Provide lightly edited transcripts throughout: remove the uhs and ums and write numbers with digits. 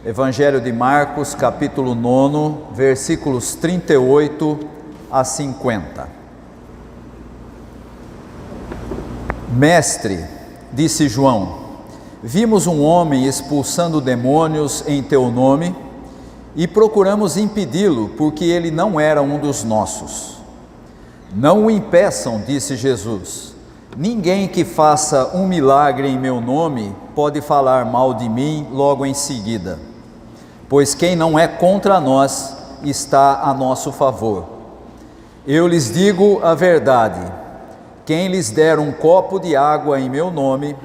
Evangelho de Marcos, capítulo 9, versículos 38 a 50. Mestre, disse João, vimos um homem expulsando demônios em teu nome e procuramos impedi-lo, porque ele não era um dos nossos. Não o impeçam, disse Jesus. Ninguém que faça um milagre em meu nome pode falar mal de mim logo em seguida, pois quem não é contra nós está a nosso favor. Eu lhes digo a verdade, quem lhes der um copo de água em meu nome,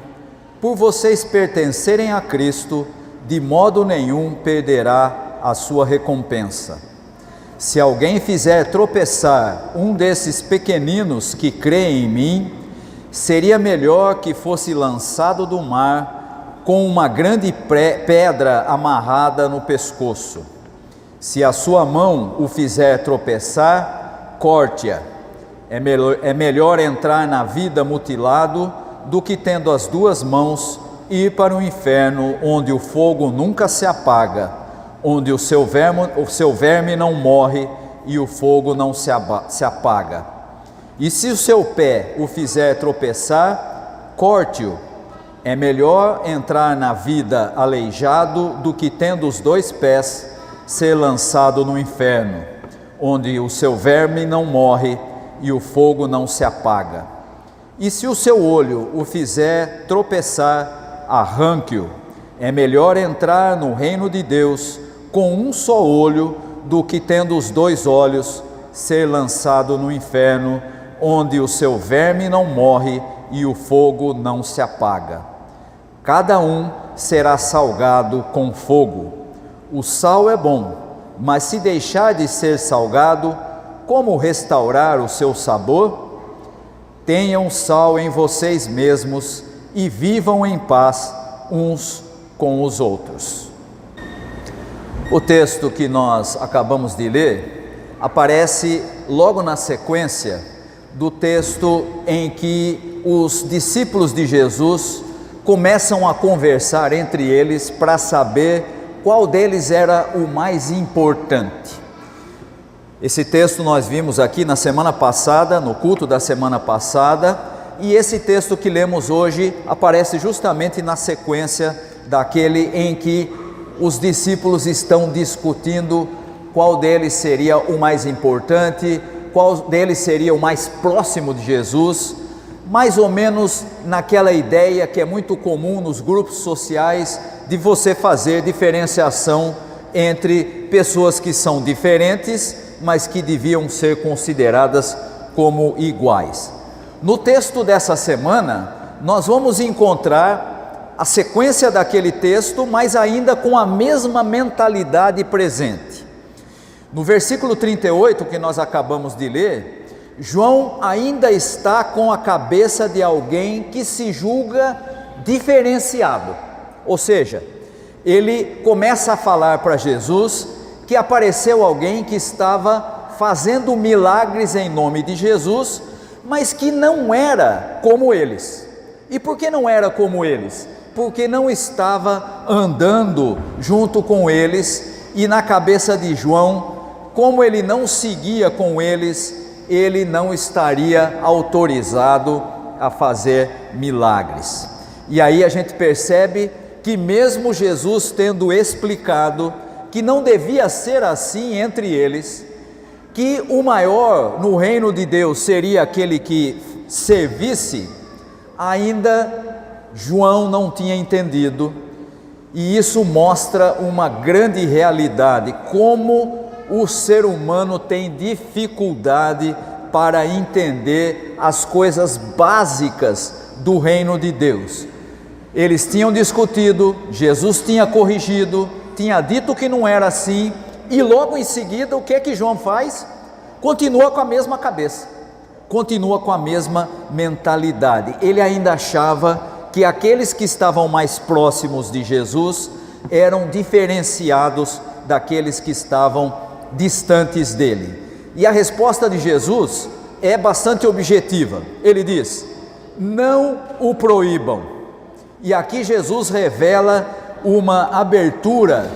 por vocês pertencerem a Cristo, de modo nenhum perderá a sua recompensa. Se alguém fizer tropeçar um desses pequeninos que creem em mim, seria melhor que fosse lançado do mar com uma grande pedra amarrada no pescoço. Se a sua mão o fizer tropeçar, corte-a. É melhor entrar na vida mutilado do que, tendo as duas mãos, ir para o inferno, onde o fogo nunca se apaga, onde o seu verme não morre e o fogo não se apaga. E se o seu pé o fizer tropeçar, corte-o. É melhor entrar na vida aleijado do que, tendo os dois pés, ser lançado no inferno, onde o seu verme não morre e o fogo não se apaga. E se o seu olho o fizer tropeçar, arranque-o. É melhor entrar no reino de Deus com um só olho do que, tendo os dois olhos, ser lançado no inferno, onde o seu verme não morre e o fogo não se apaga. Cada um será salgado com fogo. O sal é bom, mas se deixar de ser salgado, como restaurar o seu sabor? Tenham sal em vocês mesmos e vivam em paz uns com os outros. O texto que nós acabamos de ler aparece logo na sequência do texto em que os discípulos de Jesus começam a conversar entre eles para saber qual deles era o mais importante. Esse texto nós vimos aqui na semana passada, no culto da semana passada, e esse texto que lemos hoje aparece justamente na sequência daquele em que os discípulos estão discutindo qual deles seria o mais importante, qual deles seria o mais próximo de Jesus, mais ou menos naquela ideia que é muito comum nos grupos sociais de você fazer diferenciação entre pessoas que são diferentes, mas que deviam ser consideradas como iguais. No texto dessa semana, nós vamos encontrar a sequência daquele texto, mas ainda com a mesma mentalidade presente. No versículo 38, que nós acabamos de ler, João ainda está com a cabeça de alguém que se julga diferenciado, ou seja, ele começa a falar para Jesus que apareceu alguém que estava fazendo milagres em nome de Jesus, mas que não era como eles. E por que não era como eles? Porque não estava andando junto com eles, e na cabeça de João, como ele não seguia com eles, ele não estaria autorizado a fazer milagres. E aí a gente percebe que mesmo Jesus tendo explicado que não devia ser assim entre eles, que o maior no reino de Deus seria aquele que servisse, ainda João não tinha entendido, e isso mostra uma grande realidade, como o ser humano tem dificuldade para entender as coisas básicas do reino de Deus. Eles tinham discutido, Jesus tinha corrigido, tinha dito que não era assim, e logo em seguida o que é que João faz? Continua com a mesma cabeça, continua com a mesma mentalidade. Ele ainda achava que aqueles que estavam mais próximos de Jesus eram diferenciados daqueles que estavam distantes dele. E a resposta de Jesus é bastante objetiva. Ele diz: não o proíbam. E aqui Jesus revela uma abertura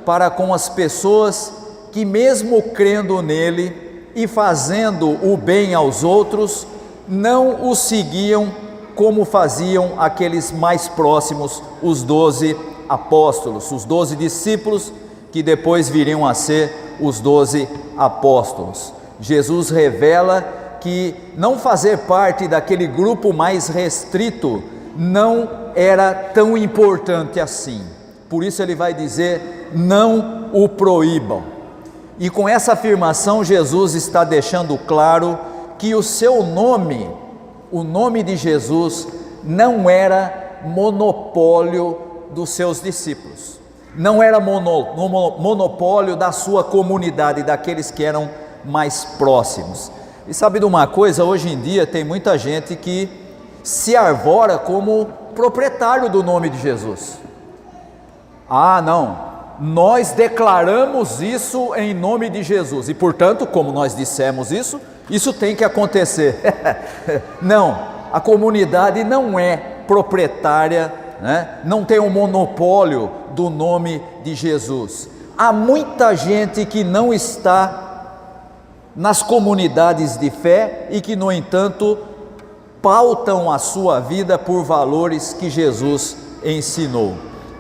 para com as pessoas que, mesmo crendo nele e fazendo o bem aos outros, não o seguiam como faziam aqueles mais próximos, os 12 apóstolos, os 12 discípulos, que depois viriam a ser os 12 apóstolos. Jesus revela que não fazer parte daquele grupo mais restrito não era tão importante assim. Por isso ele vai dizer: não o proíbam. E com essa afirmação, Jesus está deixando claro que o seu nome, o nome de Jesus, não era monopólio dos seus discípulos, não era monopólio da sua comunidade, daqueles que eram mais próximos. E sabe de uma coisa? Hoje em dia tem muita gente que se arvora como proprietário do nome de Jesus. Ah, não, nós declaramos isso em nome de Jesus e, portanto, como nós dissemos isso, isso tem que acontecer. Não, a comunidade não é proprietária, né? Não tem um monopólio do nome de Jesus. Há muita gente que não está nas comunidades de fé e que, no entanto, pautam a sua vida por valores que Jesus ensinou.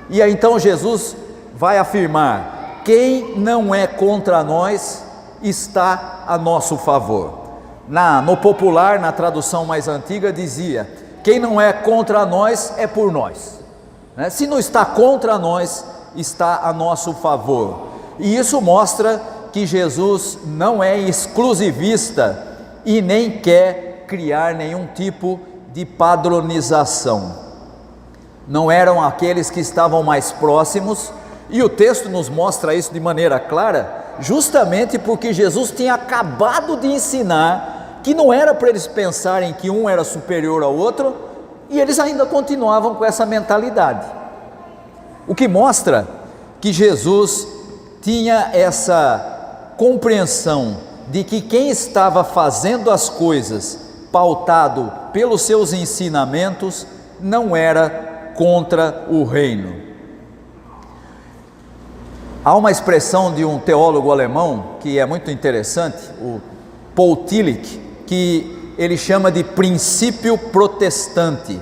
E aí então Jesus vai afirmar: quem não é contra nós está a nosso favor. No popular, na tradução mais antiga, dizia: quem não é contra nós é por nós, né? Se não está contra nós, está a nosso favor. E isso mostra que Jesus não é exclusivista e nem quer criar nenhum tipo de padronização. Não eram aqueles que estavam mais próximos, e o texto nos mostra isso de maneira clara, justamente porque Jesus tinha acabado de ensinar que não era para eles pensarem que um era superior ao outro, e eles ainda continuavam com essa mentalidade. O que mostra que Jesus tinha essa compreensão de que quem estava fazendo as coisas pautado pelos seus ensinamentos não era contra o reino. Há uma expressão de um teólogo alemão que é muito interessante, o Paul Tillich, que ele chama de princípio protestante.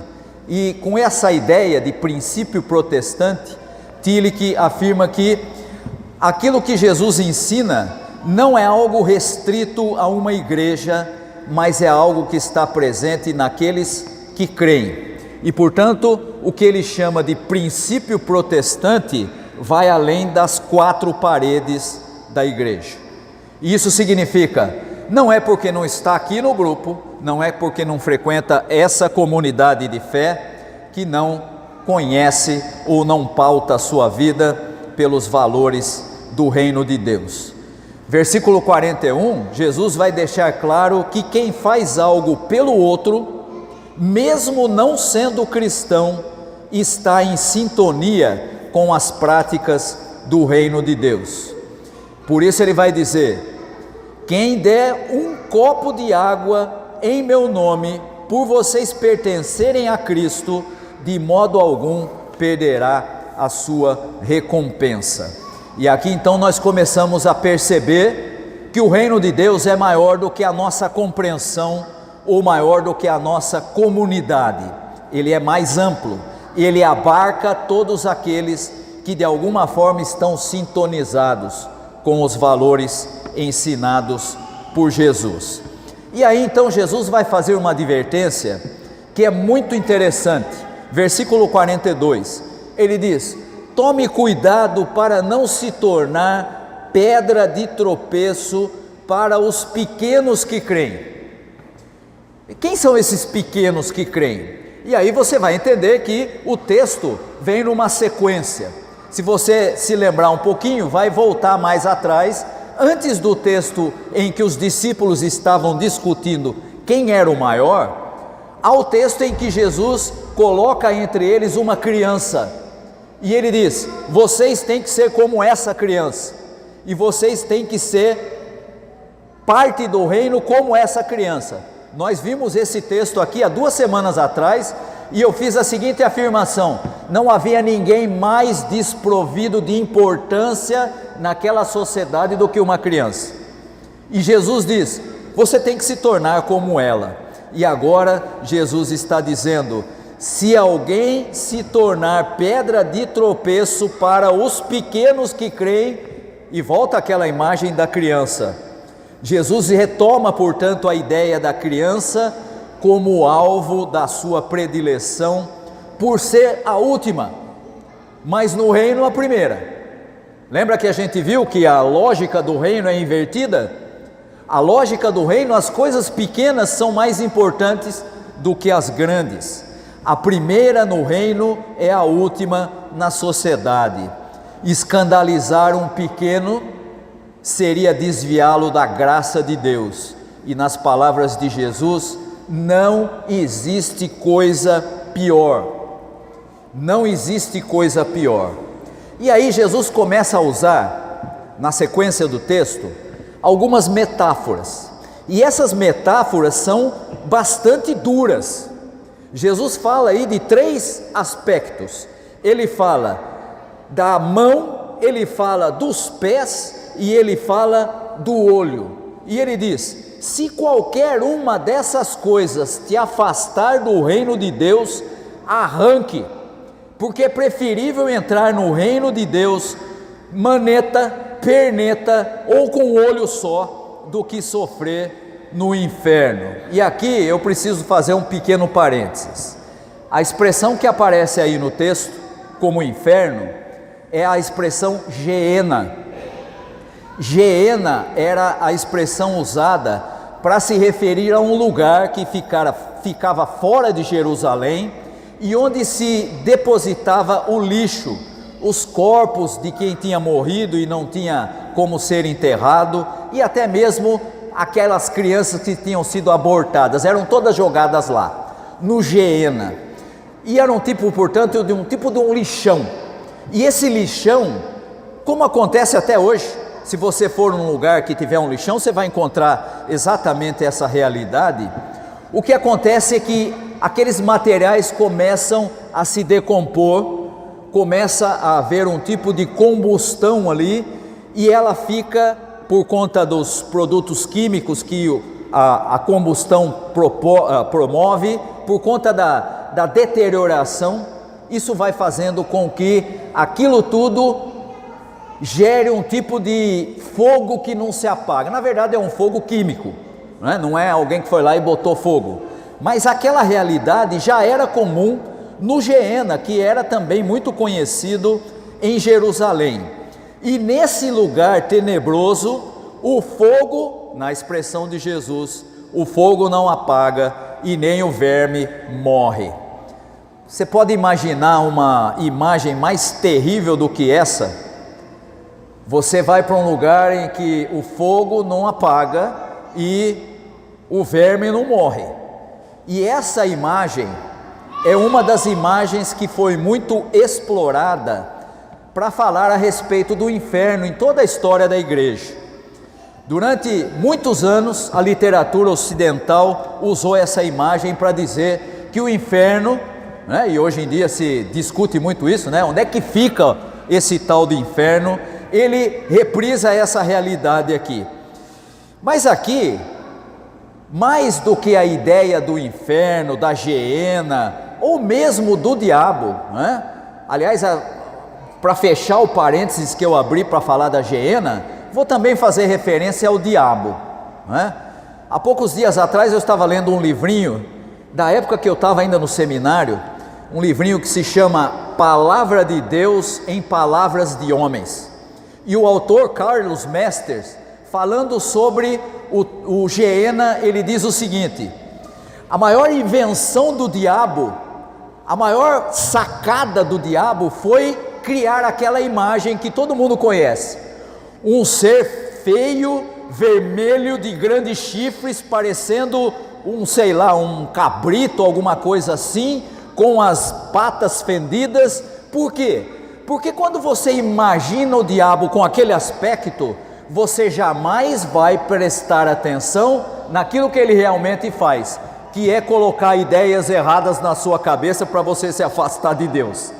E com essa ideia de princípio protestante, Tillich afirma que aquilo que Jesus ensina não é algo restrito a uma igreja, mas é algo que está presente naqueles que creem. E, portanto, o que ele chama de princípio protestante vai além das 4 paredes da igreja. E isso significa, não é porque não está aqui no grupo, não é porque não frequenta essa comunidade de fé, que não conhece ou não pauta a sua vida pelos valores do reino de Deus. Versículo 41, Jesus vai deixar claro que quem faz algo pelo outro, mesmo não sendo cristão, está em sintonia com as práticas do reino de Deus. Por isso ele vai dizer: quem der um copo de água em meu nome, por vocês pertencerem a Cristo, de modo algum perderá a sua recompensa. E aqui então nós começamos a perceber que o reino de Deus é maior do que a nossa compreensão ou maior do que a nossa comunidade. Ele é mais amplo, ele abarca todos aqueles que de alguma forma estão sintonizados com os valores ensinados por Jesus. E aí então Jesus vai fazer uma advertência que é muito interessante. Versículo 42, ele diz: tome cuidado para não se tornar pedra de tropeço para os pequenos que creem. Quem são esses pequenos que creem? E aí você vai entender que o texto vem numa sequência. Se você se lembrar um pouquinho, vai voltar mais atrás, antes do texto em que os discípulos estavam discutindo quem era o maior, ao texto em que Jesus coloca entre eles uma criança, e ele diz: vocês têm que ser como essa criança, e vocês têm que ser parte do reino como essa criança. Nós vimos esse texto aqui há 2 semanas atrás, e eu fiz a seguinte afirmação: não havia ninguém mais desprovido de importância naquela sociedade do que uma criança. E Jesus diz: você tem que se tornar como ela. E agora Jesus está dizendo: se alguém se tornar pedra de tropeço para os pequenos que creem, e volta aquela imagem da criança. Jesus retoma, portanto, a ideia da criança como alvo da sua predileção, por ser a última, mas no reino a primeira. Lembra que a gente viu que a lógica do reino é invertida? A lógica do reino, as coisas pequenas são mais importantes do que as grandes. A primeira no reino é a última na sociedade. Escandalizar um pequeno seria desviá-lo da graça de Deus. E nas palavras de Jesus, não existe coisa pior. Não existe coisa pior. E aí Jesus começa a usar, na sequência do texto, algumas metáforas. E essas metáforas são bastante duras. Jesus fala aí de 3 aspectos. Ele fala da mão, ele fala dos pés e ele fala do olho. E ele diz: se qualquer uma dessas coisas te afastar do reino de Deus, arranque, porque é preferível entrar no reino de Deus maneta, perneta ou com um olho só, do que sofrer no inferno. E aqui eu preciso fazer um pequeno parênteses. A expressão que aparece aí no texto como inferno é a expressão Geena. Geena era a expressão usada para se referir a um lugar que ficava fora de Jerusalém e onde se depositava o lixo, os corpos de quem tinha morrido e não tinha como ser enterrado, e até mesmo aquelas crianças que tinham sido abortadas, eram todas jogadas lá, no Geena. E era portanto, de um lixão. E esse lixão, como acontece até hoje, se você for num lugar que tiver um lixão, você vai encontrar exatamente essa realidade. O que acontece é que aqueles materiais começam a se decompor, começa a haver um tipo de combustão ali, e ela fica, por conta dos produtos químicos que a combustão promove, por conta da deterioração, isso vai fazendo com que aquilo tudo gere um tipo de fogo que não se apaga. Na verdade é um fogo químico, não é alguém que foi lá e botou fogo, mas aquela realidade já era comum no Geena, que era também muito conhecido em Jerusalém. E nesse lugar tenebroso, o fogo, na expressão de Jesus, o fogo não apaga e nem o verme morre. Você pode imaginar uma imagem mais terrível do que essa? Você vai para um lugar em que o fogo não apaga e o verme não morre. E essa imagem é uma das imagens que foi muito explorada para falar a respeito do inferno em toda a história da igreja. Durante muitos anos, a literatura ocidental usou essa imagem para dizer que o inferno, e hoje em dia se discute muito isso, onde é que fica esse tal de inferno? Ele reprisa essa realidade aqui. Mas aqui, mais do que a ideia do inferno, da Geena, ou mesmo do diabo, aliás, para fechar o parênteses que eu abri para falar da Geena, vou também fazer referência ao diabo. Há poucos dias atrás eu estava lendo um livrinho, da época que eu estava ainda no seminário, um livrinho que se chama Palavra de Deus em Palavras de Homens. E o autor Carlos Mesters, falando sobre o Geena, ele diz o seguinte: a maior invenção do diabo, a maior sacada do diabo foi criar aquela imagem que todo mundo conhece, um ser feio, vermelho, de grandes chifres, parecendo um cabrito, alguma coisa assim, com as patas fendidas. Por quê? Porque quando você imagina o diabo com aquele aspecto, você jamais vai prestar atenção naquilo que ele realmente faz, que é colocar ideias erradas na sua cabeça para você se afastar de Deus.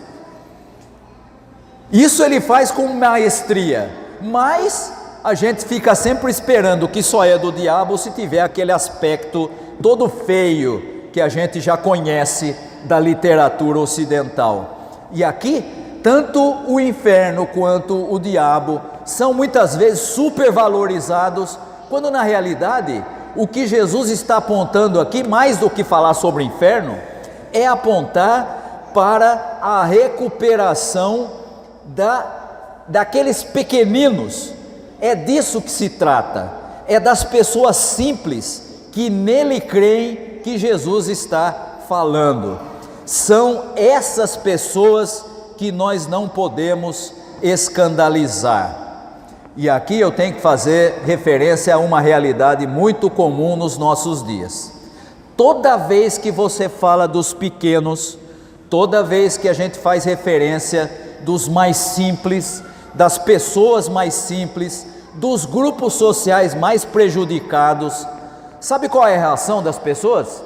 Isso ele faz com maestria, mas a gente fica sempre esperando que só é do diabo se tiver aquele aspecto todo feio que a gente já conhece da literatura ocidental. E aqui, tanto o inferno quanto o diabo são muitas vezes supervalorizados, quando na realidade o que Jesus está apontando aqui, mais do que falar sobre o inferno, é apontar para a recuperação daqueles pequeninos. É disso que se trata, é das pessoas simples que nele creem que Jesus está falando. São essas pessoas que nós não podemos escandalizar. E aqui eu tenho que fazer referência a uma realidade muito comum nos nossos dias. Toda vez que você fala dos pequenos, toda vez que a gente faz referência dos mais simples, das pessoas mais simples, dos grupos sociais mais prejudicados, sabe qual é a reação das pessoas?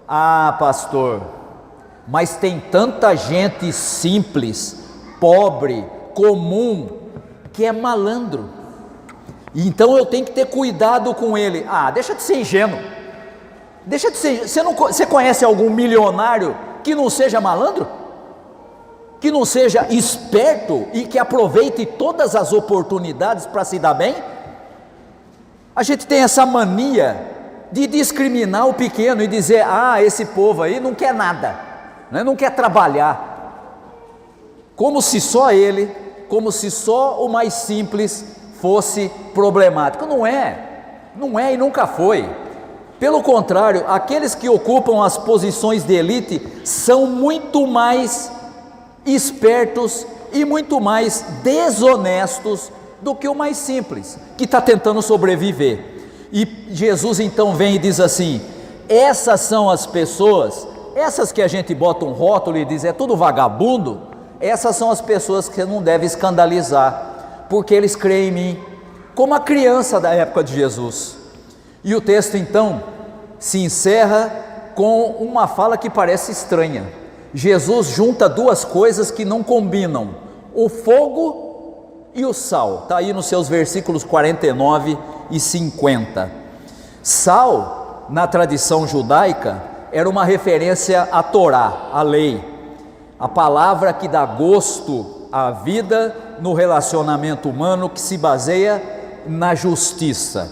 Ah, pastor, mas tem tanta gente simples, pobre, comum, que é malandro, então eu tenho que ter cuidado com ele. Ah, deixa de ser ingênuo, deixa de ser. Você conhece algum milionário que não seja malandro? Que não seja esperto e que aproveite todas as oportunidades para se dar bem? A gente tem essa mania de discriminar o pequeno e dizer: ah, esse povo aí não quer nada, né? Não quer trabalhar, como se só ele, como se só o mais simples fosse problemático. Não é e nunca foi. Pelo contrário, aqueles que ocupam as posições de elite são muito mais espertos e muito mais desonestos do que o mais simples, que está tentando sobreviver. E Jesus então vem e diz assim: essas são as pessoas, essas que a gente bota um rótulo e diz é tudo vagabundo, essas são as pessoas que você não deve escandalizar, porque eles creem em mim, como a criança da época de Jesus. E o texto então se encerra com uma fala que parece estranha. Jesus junta duas coisas que não combinam: o fogo e o sal. Está aí nos seus versículos 49 e 50. Sal, na tradição judaica, era uma referência à Torá, à lei, a palavra que dá gosto à vida no relacionamento humano, que se baseia na justiça.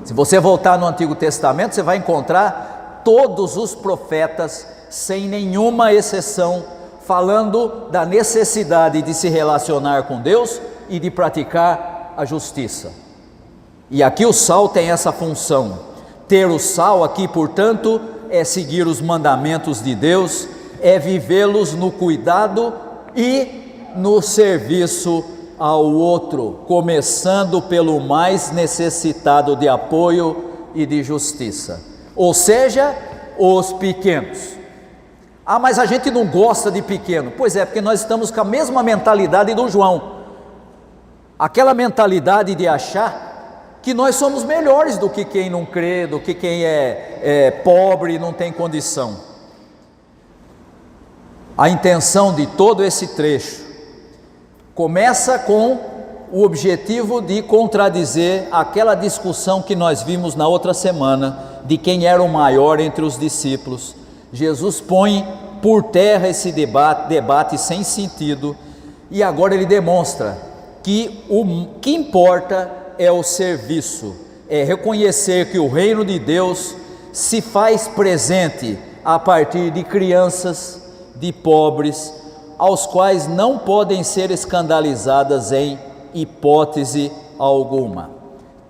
Se você voltar no Antigo Testamento, você vai encontrar todos os profetas, sem nenhuma exceção, falando da necessidade de se relacionar com Deus e de praticar a justiça. E aqui o sal tem essa função. Ter o sal aqui, portanto, é seguir os mandamentos de Deus, é vivê-los no cuidado e no serviço ao outro, começando pelo mais necessitado de apoio e de justiça, ou seja, os pequenos. Ah, mas a gente não gosta de pequeno. Pois é, porque nós estamos com a mesma mentalidade do João, aquela mentalidade de achar que nós somos melhores do que quem não crê, do que quem é pobre e não tem condição. A intenção de todo esse trecho começa com o objetivo de contradizer aquela discussão que nós vimos na outra semana, de quem era o maior entre os discípulos. Jesus põe por terra esse debate sem sentido, e agora ele demonstra que o que importa é o serviço, é reconhecer que o reino de Deus se faz presente a partir de crianças, de pobres, aos quais não podem ser escandalizadas em hipótese alguma.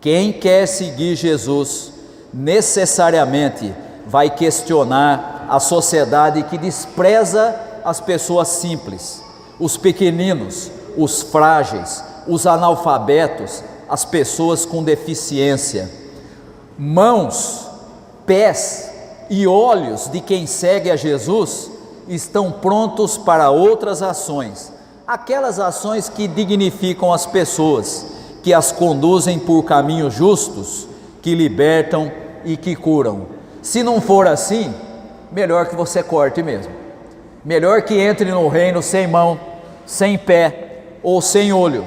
Quem quer seguir Jesus necessariamente vai questionar a sociedade que despreza as pessoas simples, os pequeninos, os frágeis, os analfabetos, as pessoas com deficiência. Mãos, pés e olhos de quem segue a Jesus estão prontos para outras ações, aquelas ações que dignificam as pessoas, que as conduzem por caminhos justos, que libertam e que curam. Se não for assim, melhor que você corte mesmo. Melhor que entre no reino sem mão, sem pé ou sem olho,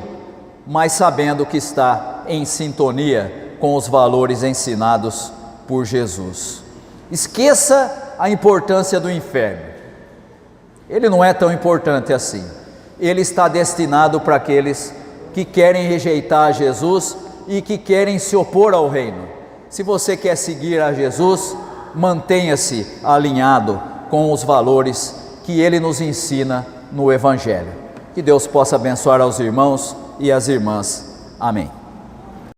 mas sabendo que está em sintonia com os valores ensinados por Jesus. Esqueça a importância do inferno. Ele não é tão importante assim. Ele está destinado para aqueles que querem rejeitar Jesus e que querem se opor ao reino. Se você quer seguir a Jesus, mantenha-se alinhado com os valores que Ele nos ensina no Evangelho. Que Deus possa abençoar aos irmãos e às irmãs. Amém.